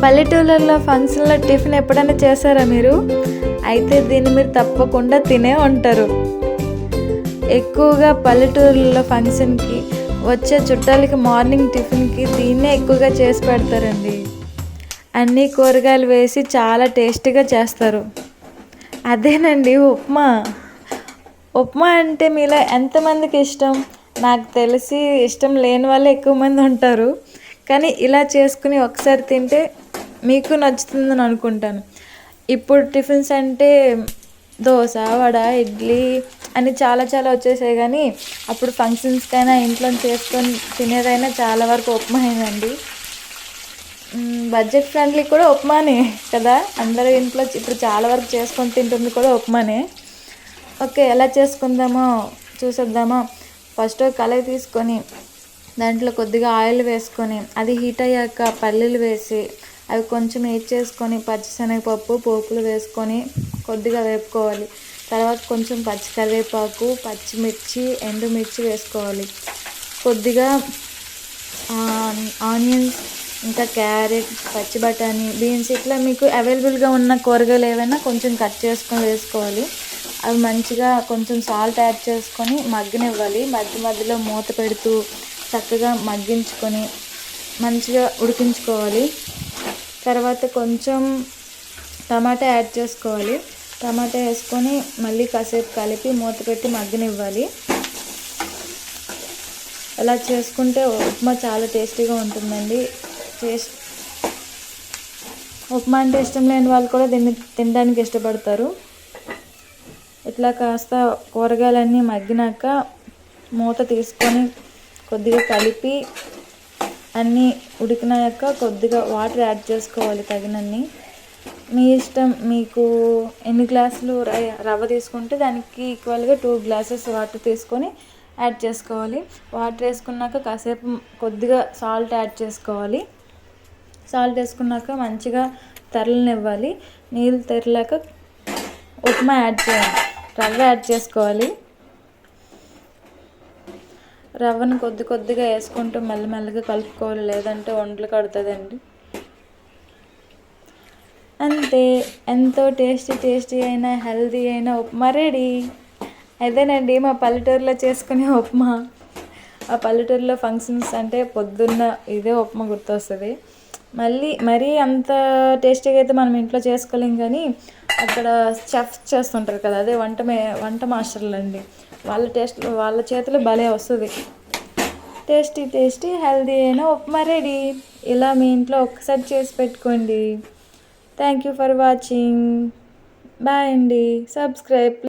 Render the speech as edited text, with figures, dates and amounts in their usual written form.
పల్లెటూళ్ళల్లో ఫంక్షన్‌లో టిఫిన్ ఎప్పుడైనా చేశారా మీరు? అయితే దీన్ని మీరు తప్పకుండా తినే ఉంటారు. ఎక్కువగా పల్లెటూరుల్లో ఫంక్షన్‌కి వచ్చే చుట్టాలకి మార్నింగ్ టిఫిన్‌కి దీన్నే ఎక్కువగా చేసి పెడతారండి. అన్ని కూరగాయలు వేసి చాలా టేస్టీగా చేస్తారు. అదేనండి ఉప్మా. ఉప్మా అంటే మీలో ఎంతమందికి ఇష్టం? నాకు తెలిసి ఇష్టం లేని వాళ్ళే ఎక్కువ మంది ఉంటారు. కానీ ఇలా చేసుకుని ఒకసారి తింటే మీకు నచ్చుతుందని అనుకుంటాను. ఇప్పుడు టిఫిన్స్ అంటే దోస, వడ, ఇడ్లీ అని చాలా చాలా వచ్చేసాయి గానీ, అప్పుడు ఫంక్షన్స్‌కైనా ఇంట్లోనే చేసుకొని తినేదైనా చాలా వరకు ఉప్మాయేనండి. బడ్జెట్ ఫ్రెండ్లీ కూడా ఉప్మానే కదా! అందరూ ఇంట్లో ఇప్పుడు చాలా వరకు చేసుకొని తింటుంది కూడా ఉప్మానే. ఓకే. ఎలా చేసుకుందామో చూసేద్దామా? ఫస్ట్ కళాయి తీసుకొని దాంట్లో కొద్దిగా ఆయిల్ వేసుకొని అది హీట్ అయ్యాక పల్లీలు వేసి అవి కొంచెం చేసుకొని పచ్చిశనగపప్పు పోపులు వేసుకొని కొద్దిగా వేపుకోవాలి. తర్వాత కొంచెం పచ్చి కరివేపాకు, పచ్చిమిర్చి, ఎండుమిర్చి వేసుకోవాలి. కొద్దిగా ఆనియన్స్, ఇంకా క్యారెట్, పచ్చి బఠానీ, బీన్స్ ఇట్లా మీకు అవైలబుల్గా ఉన్న కూరగాయలు ఏవైనా కొంచెం కట్ చేసుకొని వేసుకోవాలి. అవి మంచిగా కొంచెం సాల్ట్ యాడ్ చేసుకొని మగ్గనివ్వాలి. మధ్య మధ్యలో మూత పెడుతూ చక్కగా మగ్గించుకొని మంచిగా ఉడికించుకోవాలి. తర్వాత కొంచెం టమాటా యాడ్ చేసుకోవాలి. టమాటా వేసుకొని మళ్ళీ కాసేపు కలిపి మూత పెట్టి మగ్గనివ్వాలి. అలా చేసుకుంటే ఉప్మా చాలా టేస్టీగా ఉంటుందండి. ఉప్మా అంటే ఇష్టం లేని వాళ్ళు కూడా దీన్ని తినడానికి ఇష్టపడతారు. ఇట్లా కాస్త కూరగాయలన్నీ మగ్గినాక మూత తీసుకొని కొద్దిగా కలిపి అన్నీ ఉడికినాక కొద్దిగా వాటర్ యాడ్ చేసుకోవాలి తగినన్ని. మీ ఇష్టం, మీకు ఎన్ని గ్లాసులు రవ్వ తీసుకుంటే దానికి ఈక్వల్గా 2 గ్లాసెస్ వాటర్ తీసుకొని యాడ్ చేసుకోవాలి. వాటర్ వేసుకున్నాక కాసేపు కొద్దిగా సాల్ట్ యాడ్ చేసుకోవాలి. సాల్ట్ వేసుకున్నాక మంచిగా తెరలనివ్వాలి. నీళ్ళు తెరలాక ఉప్మా యాడ్ చేయాలి. రవ్వ యాడ్ చేసుకోవాలి. రవ్వను కొద్ది కొద్దిగా వేసుకుంటూ మెల్లమెల్లగా కలుపుకోవాలి, లేదంటే ఉండలు కడుతుందండి. అంతే, ఎంతో టేస్టీ అయిన హెల్తీ అయిన ఉప్మా రెడీ. అదేనండి మా పల్లెటూరులో చేసుకునే ఉప్మా. ఆ పల్లెటూరులో ఫంక్షన్స్ అంటే పొద్దున్న ఇదే ఉప్మా గుర్తొస్తుంది. మరీ అంత టేస్టీగా అయితే మనం ఇంట్లో చేసుకోలేం, కానీ అక్కడ చెఫ్స్ చేస్తుంటారు కదా, అదే వంట మాస్టర్లు అండి, వాళ్ళ చేతిలో భలే వస్తుంది. టేస్టీ హెల్తీ అయిన ఉప్మా రెడీ. ఇలా మీ ఇంట్లో ఒక్కసారి చేసి పెట్టుకోండి. Thank you for watching. Bye అండి. సబ్స్క్రైబ్.